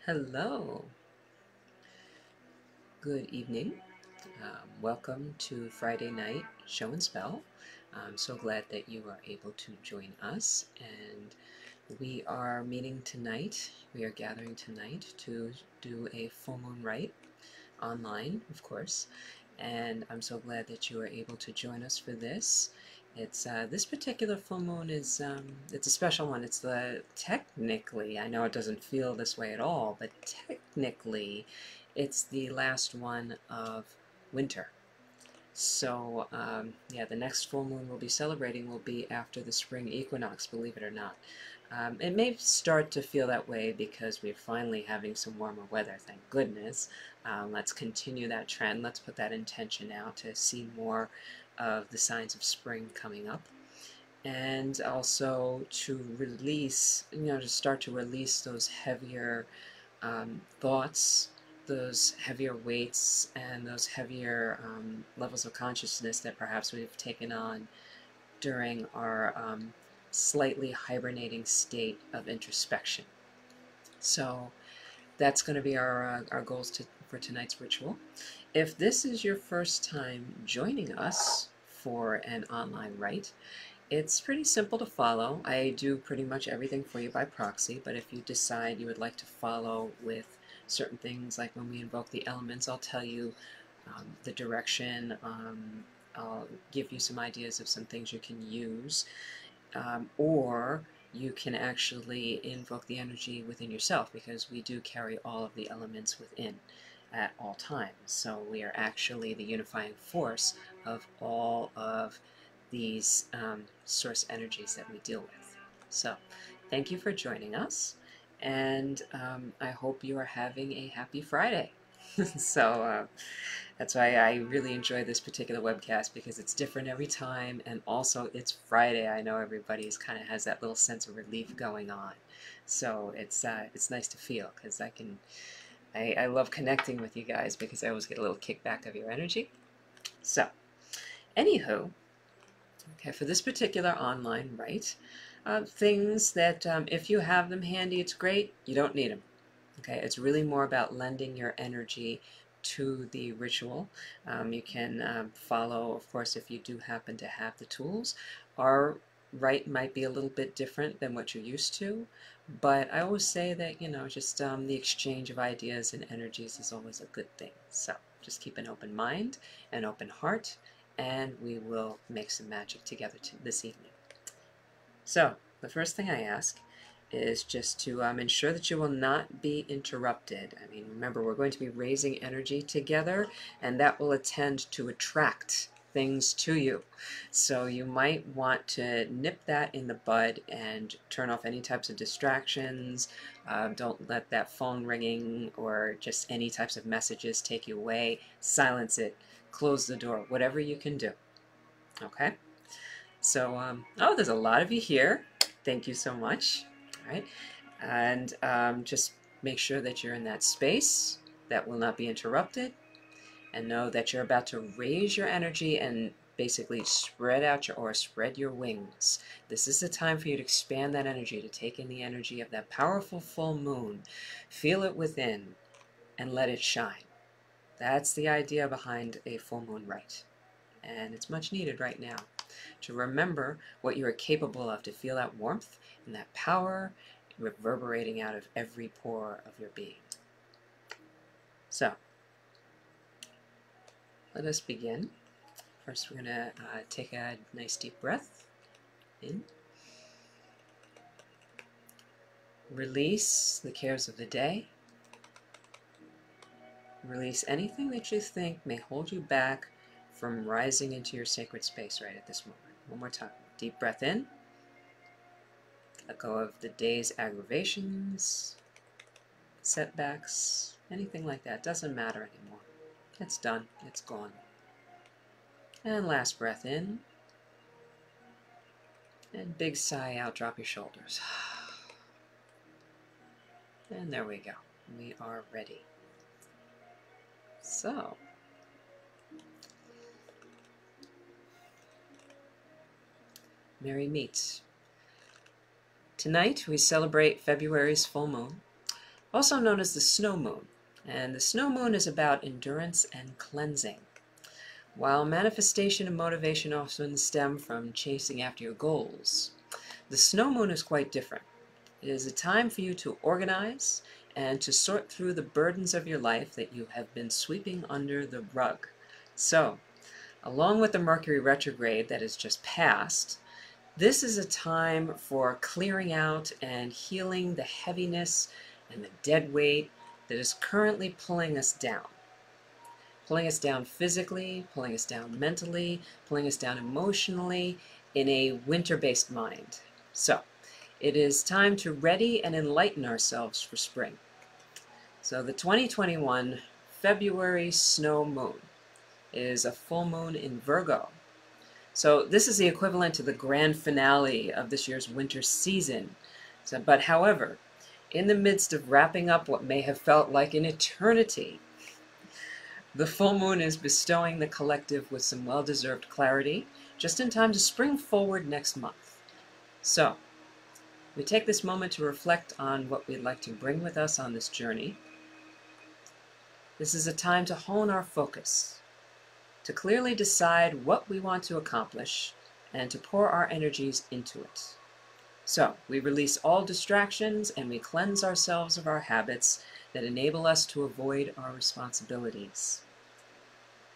Hello, good evening. Welcome to Friday night show and spell. I'm so glad that you are able to join us, and we are meeting tonight. We are gathering tonight to do a full moon rite online, of course, and I'm so glad that you are able to join us for this. It's this particular full moon is it's a special one. It's the technically, I know it doesn't feel this way at all, but technically, it's the last one of winter. So yeah, the next full moon we'll be celebrating will be after the spring equinox, believe it or not. It may start to feel that way because we're finally having some warmer weather, thank goodness. Let's continue that trend. Let's put that intention out to see more of the signs of spring coming up. And also to release, to start to release those heavier thoughts, those heavier weights, and those heavier levels of consciousness that perhaps we've taken on during our slightly hibernating state of introspection. So that's going to be our goals for tonight's ritual. If this is your first time joining us for an online rite, it's pretty simple to follow. I do pretty much everything for you by proxy, but if you decide you would like to follow with certain things, like when we invoke the elements, I'll tell you the direction. I'll give you some ideas of some things you can use, or you can actually invoke the energy within yourself, because we do carry all of the elements within at all times. So we are actually the unifying force of all of these source energies that we deal with. So thank you for joining us, and I hope you are having a happy Friday. So that's why I really enjoy this particular webcast, because it's different every time, and also it's Friday. I know everybody's kind of has that little sense of relief going on, so it's nice to feel, because I love connecting with you guys, because I always get a little kickback of your energy. So anywho, okay, for this particular online rite, things that if you have them handy, it's great. You don't need them. Okay, it's really more about lending your energy to the ritual. You can follow, of course, if you do happen to have the tools. Our rite might be a little bit different than what you're used to, but I always say that, just the exchange of ideas and energies is always a good thing. So just keep an open mind, an open heart, and we will make some magic together this evening. So the first thing I ask is just to ensure that you will not be interrupted. I mean, remember, we're going to be raising energy together, and that will tend to attract things to you. So you might want to nip that in the bud and turn off any types of distractions. Don't let that phone ringing or just any types of messages take you away. Silence it. Close the door. Whatever you can do. Okay? So, oh, there's a lot of you here. Thank you so much. All right. And just make sure that you're in that space that will not be interrupted, and know that you're about to raise your energy and basically spread out your aura, spread your wings. This is the time for you to expand that energy, to take in the energy of that powerful full moon, feel it within, and let it shine. That's the idea behind a full moon rite, and it's much needed right now, to remember what you are capable of, to feel that warmth and that power reverberating out of every pore of your being. So, let us begin. First, we're going to take a nice deep breath in. Release the cares of the day. Release anything that you think may hold you back from rising into your sacred space right at this moment. One more time. Deep breath in. Let go of the day's aggravations, setbacks, anything like that. Doesn't matter anymore. It's done. It's gone. And last breath in. And big sigh out. Drop your shoulders. And there we go. We are ready. So, merry meets. Tonight we celebrate February's full moon. also known as the snow moon. And the snow moon is about endurance and cleansing. While manifestation and motivation often stem from chasing after your goals, the snow moon is quite different. It is a time for you to organize and to sort through the burdens of your life that you have been sweeping under the rug. So, along with the Mercury retrograde that has just passed, this is a time for clearing out and healing the heaviness and the dead weight that is currently pulling us down. Pulling us down physically, pulling us down mentally, pulling us down emotionally in a winter-based mind. So, it is time to ready and enlighten ourselves for spring. So the 2021 February snow moon is a full moon in Virgo. So this is the equivalent to the grand finale of this year's winter season. But however, in the midst of wrapping up what may have felt like an eternity, the full moon is bestowing the collective with some well-deserved clarity, just in time to spring forward next month. So, we take this moment to reflect on what we'd like to bring with us on this journey. This is a time to hone our focus, to clearly decide what we want to accomplish, and to pour our energies into it. So, we release all distractions and we cleanse ourselves of our habits that enable us to avoid our responsibilities.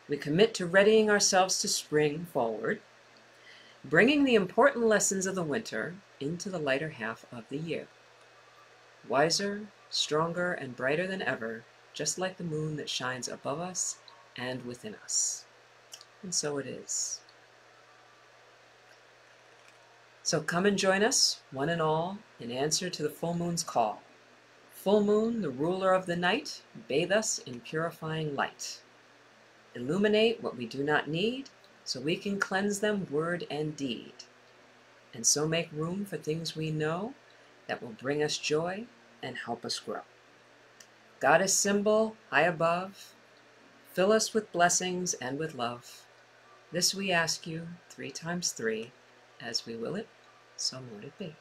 We commit to readying ourselves to spring forward, bringing the important lessons of the winter into the lighter half of the year. Wiser, stronger, and brighter than ever, just like the moon that shines above us and within us. And so it is. So come and join us, one and all, in answer to the full moon's call. Full moon, the ruler of the night, bathe us in purifying light. Illuminate what we do not need, so we can cleanse them word and deed, and so make room for things we know that will bring us joy and help us grow. Goddess symbol, high above, fill us with blessings and with love. This we ask you 3 times 3, as we will it, so mote it be.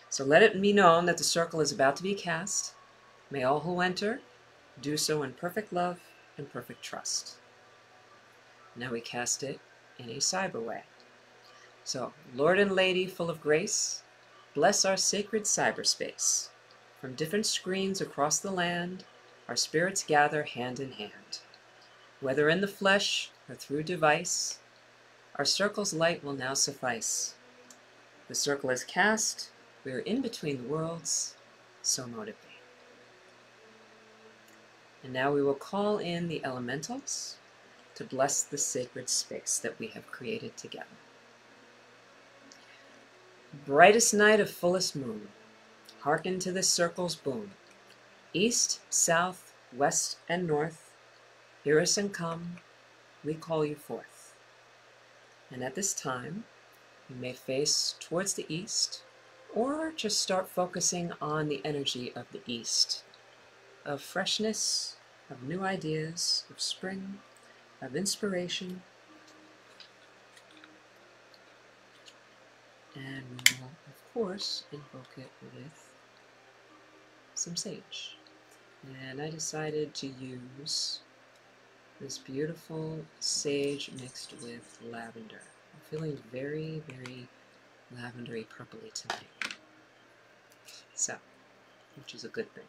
So let it be known that the circle is about to be cast. May all who enter do so in perfect love and perfect trust. Now we cast it in a cyber way. So, Lord and Lady full of grace, bless our sacred cyberspace. From different screens across the land, our spirits gather hand in hand. Whether in the flesh or through device, our circle's light will now suffice. The circle is cast, we are in between the worlds, so mote it be. And now we will call in the elementals to bless the sacred space that we have created together. Brightest night of fullest moon, hearken to this circle's boom. East, south, west, and north, hear us and come, we call you forth. And at this time, you may face towards the east, or just start focusing on the energy of the east, of freshness, of new ideas, of spring, of inspiration. And we will, of course, invoke it with some sage. And I decided to use this beautiful sage mixed with lavender. I'm feeling very, very lavendery purpley tonight. So, which is a good thing.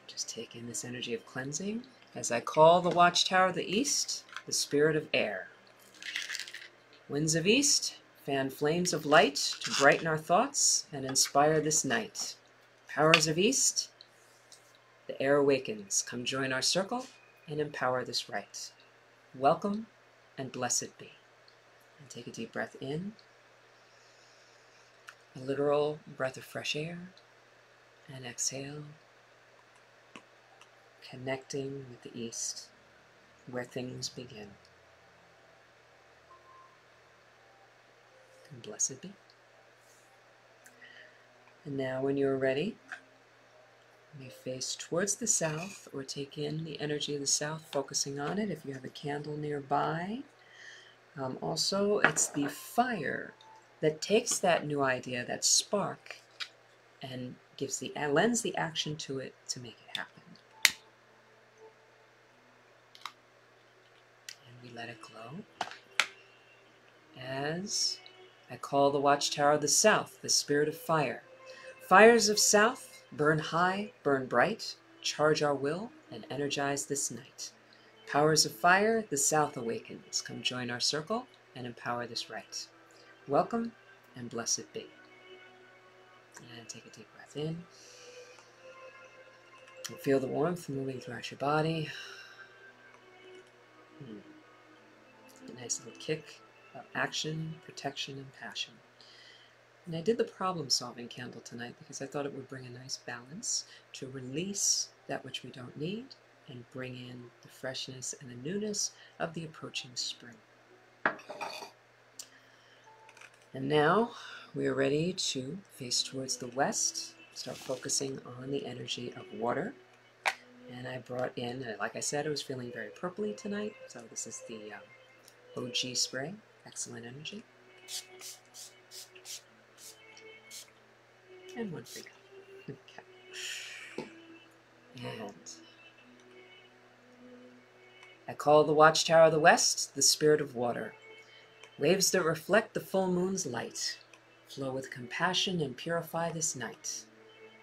Just take in this energy of cleansing as I call the watchtower of the east, the spirit of air. Winds of east, fan flames of light to brighten our thoughts and inspire this night. Powers of east, the air awakens. Come join our circle and empower this right. Welcome and blessed be. And take a deep breath in, a literal breath of fresh air, and exhale, connecting with the east, where things begin. And blessed be. And now when you're ready, you may face towards the south or take in the energy of the south, focusing on it if you have a candle nearby. Also, it's the fire that takes that new idea, that spark, and lends the action to it to make it happen. And we let it glow as I call the watchtower of the south, the spirit of fire. Fires of south, burn high, burn bright, charge our will and energize this night. Powers of fire, the south awakens. Come join our circle and empower this right. Welcome and blessed be. And take a deep breath in. And feel the warmth moving throughout your body. A nice little kick of action, protection, and passion. And I did the problem-solving candle tonight because I thought it would bring a nice balance to release that which we don't need and bring in the freshness and the newness of the approaching spring. And now we are ready to face towards the west, start focusing on the energy of water. And I brought in, like I said, I was feeling very purpley tonight, so this is the OG spray, excellent energy. And one for you. Okay. And I call the watchtower of the west, the spirit of water. Waves that reflect the full moon's light flow with compassion and purify this night.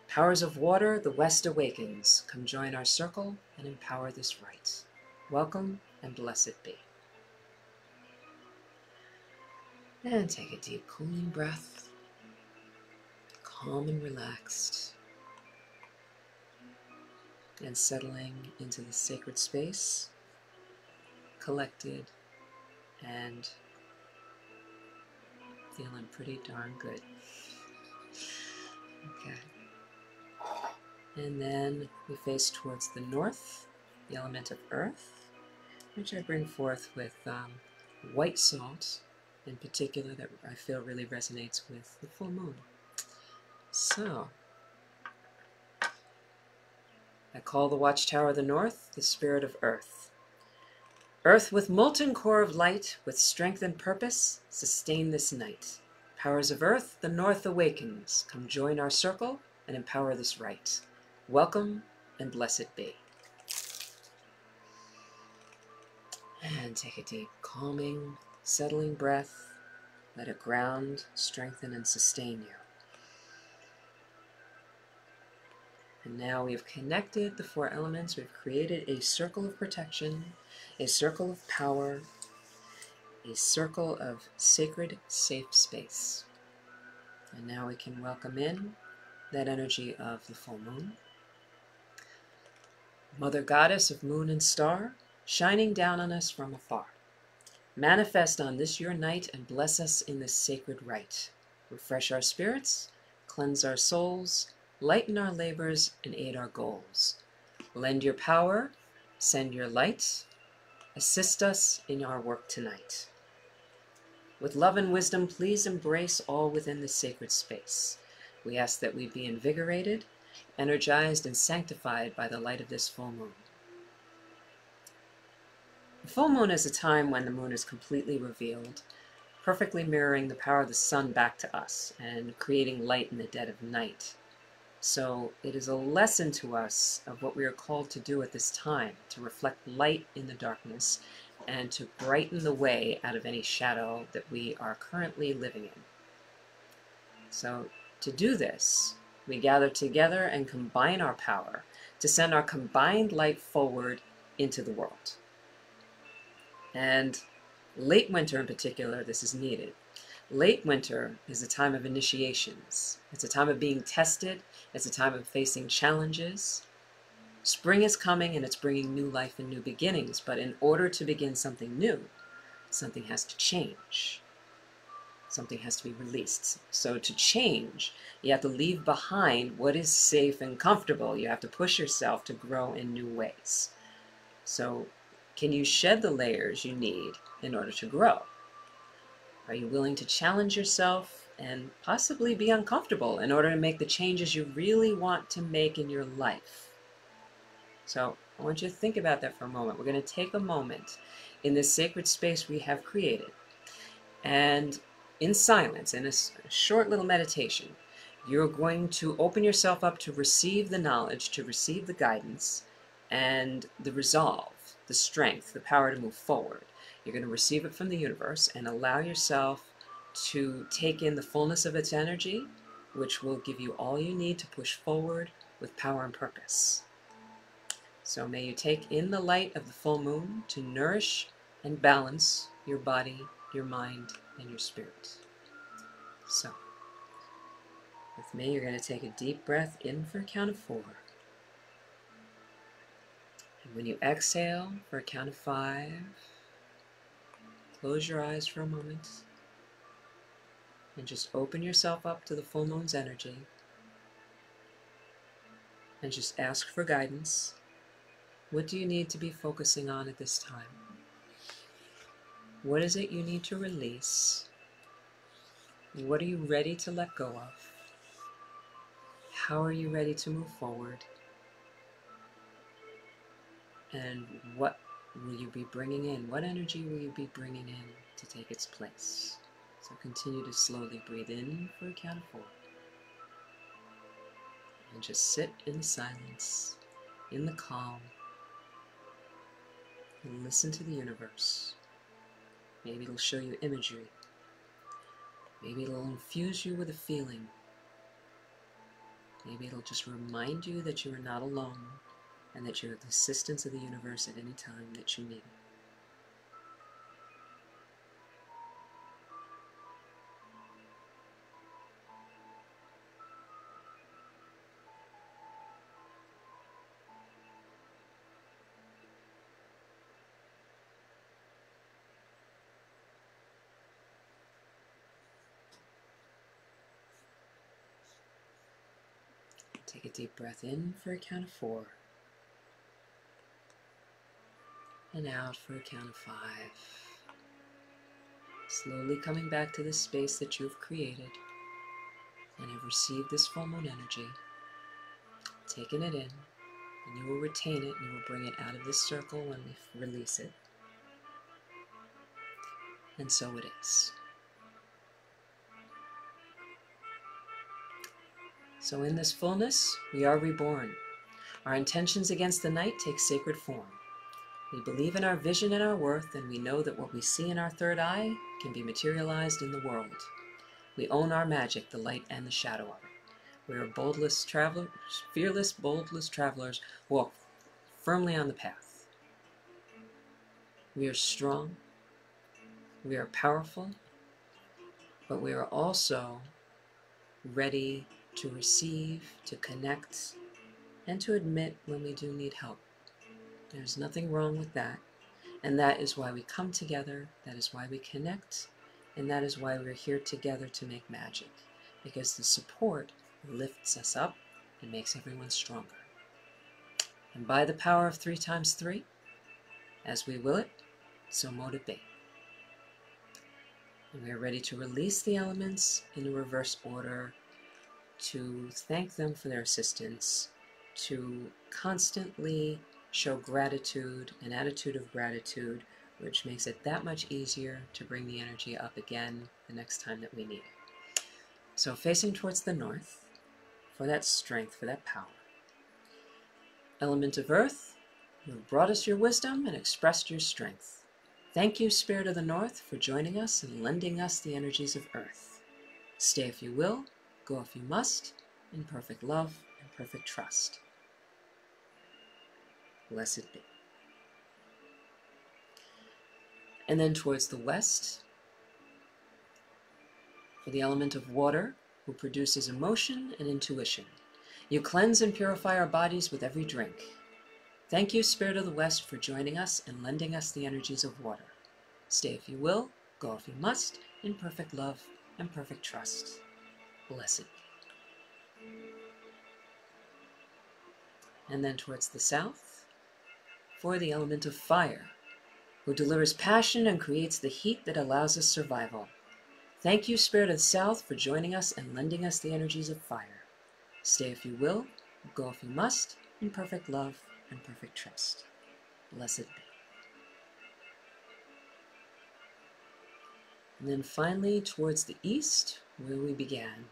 Powers of water, the west awakens. Come join our circle and empower this right. Welcome and blessed be. And take a deep cooling breath. Calm and relaxed. And settling into the sacred space, collected and feeling pretty darn good. Okay. And then we face towards the north, the element of earth, which I bring forth with white salt in particular that I feel really resonates with the full moon. So, I call the watchtower of the north, the spirit of earth. Earth with molten core of light, with strength and purpose, sustain this night. Powers of earth, the north awakens. Come join our circle and empower this right. Welcome and blessed be. And take a deep, calming, settling breath. Let it ground, strengthen, and sustain you. And now we've connected the four elements. We've created a circle of protection, a circle of power, a circle of sacred, safe space. And now we can welcome in that energy of the full moon. Mother Goddess of moon and star, shining down on us from afar. Manifest on this your night and bless us in this sacred rite. Refresh our spirits, cleanse our souls, lighten our labors, and aid our goals. Lend your power, send your light, assist us in our work tonight. With love and wisdom, please embrace all within this sacred space. We ask that we be invigorated, energized, and sanctified by the light of this full moon. The full moon is a time when the moon is completely revealed, perfectly mirroring the power of the sun back to us and creating light in the dead of night. So it is a lesson to us of what we are called to do at this time, to reflect light in the darkness and to brighten the way out of any shadow that we are currently living in. So to do this, we gather together and combine our power to send our combined light forward into the world. And late winter in particular, this is needed. Late winter is a time of initiations. It's a time of being tested. It's a time of facing challenges. Spring is coming and it's bringing new life and new beginnings. But in order to begin something new, something has to change. Something has to be released. So to change, you have to leave behind what is safe and comfortable. You have to push yourself to grow in new ways. So can you shed the layers you need in order to grow? Are you willing to challenge yourself and possibly be uncomfortable in order to make the changes you really want to make in your life? So I want you to think about that for a moment. We're going to take a moment in this sacred space we have created, and in silence, in a short little meditation, You're going to open yourself up to receive the knowledge, to receive the guidance, and the resolve, the strength, the power to move forward. You're going to receive it from the universe and allow yourself to take in the fullness of its energy, which will give you all you need to push forward with power and purpose. So may you take in the light of the full moon to nourish and balance your body, your mind, and your spirit. So, with me, you're going to take a deep breath in for a count of 4. And when you exhale for a count of 5, close your eyes for a moment and just open yourself up to the full moon's energy and just ask for guidance. What do you need to be focusing on at this time? What is it you need to release? What are you ready to let go of? How are you ready to move forward? And what will you be bringing in? What energy will you be bringing in to take its place? So continue to slowly breathe in for a count of 4. And just sit in the silence, in the calm, and listen to the universe. Maybe it'll show you imagery. Maybe it'll infuse you with a feeling. Maybe it'll just remind you that you are not alone and that you have the assistance of the universe at any time that you need it. Take a deep breath in for a count of 4. And out for a count of 5. Slowly coming back to this space that you've created and have received this full moon energy, taking it in, and you will retain it and you will bring it out of this circle when we release it. And so it is. So in this fullness, we are reborn. Our intentions against the night take sacred form. We believe in our vision and our worth, and we know that what we see in our third eye can be materialized in the world. We own our magic, the light and the shadow of it. We are boldless travelers, fearless, boldless travelers who walk firmly on the path. We are strong, we are powerful, but we are also ready to receive, to connect, and to admit when we do need help. There's nothing wrong with that. And that is why we come together, that is why we connect, and that is why we're here together to make magic. Because the support lifts us up and makes everyone stronger. And by the power of 3 times 3, as we will it, so mote it be. And we are ready to release the elements in a reverse order, to thank them for their assistance, to constantly show gratitude, an attitude of gratitude, which makes it that much easier to bring the energy up again the next time that we need it. So facing towards the north, for that strength, for that power. Element of earth, you have brought us your wisdom and expressed your strength. Thank you, Spirit of the North, for joining us and lending us the energies of earth. Stay if you will, go if you must, in perfect love and perfect trust. Blessed be. And then towards the west, for the element of water, who produces emotion and intuition. You cleanse and purify our bodies with every drink. Thank you, Spirit of the West, for joining us and lending us the energies of water. Stay if you will, go if you must, in perfect love and perfect trust. Blessed be. And then towards the south, for the element of fire, who delivers passion and creates the heat that allows us survival. Thank you, Spirit of the South, for joining us and lending us the energies of fire. Stay if you will, go if you must, in perfect love and perfect trust. Blessed be. And then finally, towards the east, where we began,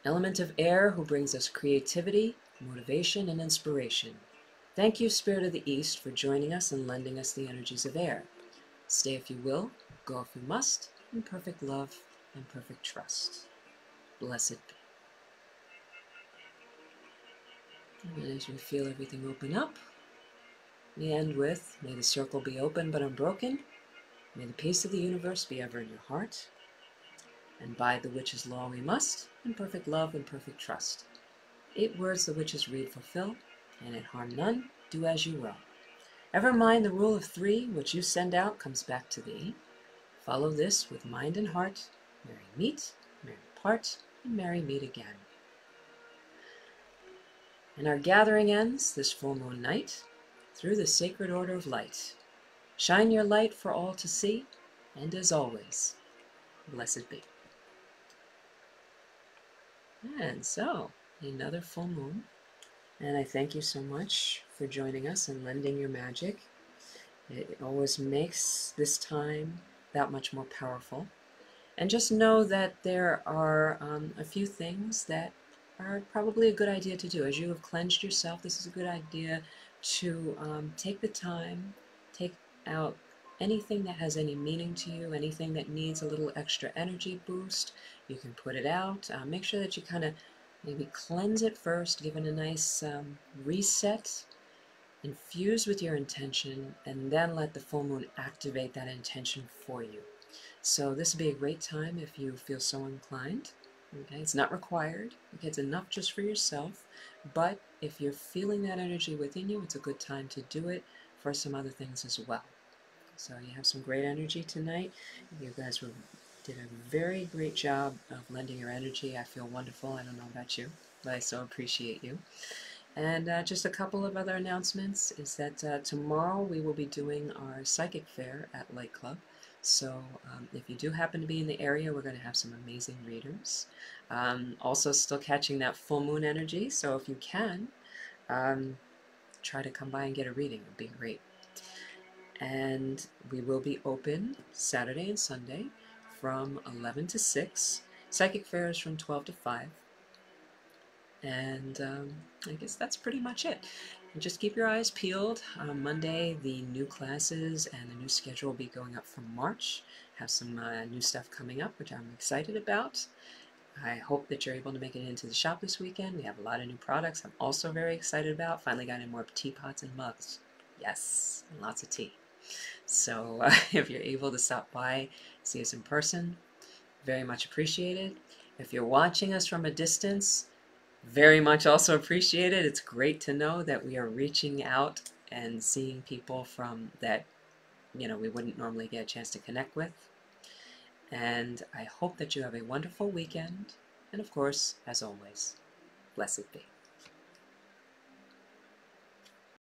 Element of air who brings us creativity, motivation, and inspiration. Thank you, Spirit of the East, for joining us and lending us the energies of air. Stay if you will, go if you must, in perfect love and perfect trust. Blessed be. And as we feel everything open up, we end with, may the circle be open but unbroken. May the peace of the universe be ever in your heart. And by the witch's law we must, in perfect love and perfect trust. 8 words the witches read fulfill, and it harm none, do as you will. Ever mind the rule of 3, which you send out comes back to thee. Follow this with mind and heart. Merry meet, merry part, and merry meet again. And our gathering ends this full moon night through the sacred order of light. Shine your light for all to see, and as always, blessed be. And so, another full moon. And I thank you so much for joining us and lending your magic. It always makes this time that much more powerful. And just know that there are a few things that are probably a good idea to do. As you have cleansed yourself, this is a good idea to take the time, take out anything that has any meaning to you, anything that needs a little extra energy boost. You can put it out. Make sure that you kind of maybe cleanse it first, give it a nice reset, infuse with your intention, and then let the full moon activate that intention for you. So this would be a great time if you feel so inclined. Okay, it's not required. Okay, it's enough just for yourself. But if you're feeling that energy within you, it's a good time to do it for some other things as well. So you have some great energy tonight. You guys did a very great job of lending your energy. I feel wonderful. I don't know about you, but I so appreciate you. And just a couple of other announcements is that tomorrow we will be doing our psychic fair at Light Club. So if you do happen to be in the area, we're going to have some amazing readers. Also still catching that full moon energy, so if you can, try to come by and get a reading. It would be great. And we will be open Saturday and Sunday from 11 to 6. Psychic fair is from 12 to 5. And I guess that's pretty much it. And just keep your eyes peeled. Monday, the new classes and the new schedule will be going up for March. Have some new stuff coming up, which I'm excited about. I hope that you're able to make it into the shop this weekend. We have a lot of new products I'm also very excited about. Finally got in more teapots and mugs. Yes, and lots of tea. So if you're able to stop by, see us in person, very much appreciated. If you're watching us from a distance, very much also appreciated. It's great to know that we are reaching out and seeing people from that, we wouldn't normally get a chance to connect with. And I hope that you have a wonderful weekend. And of course, as always, blessed be.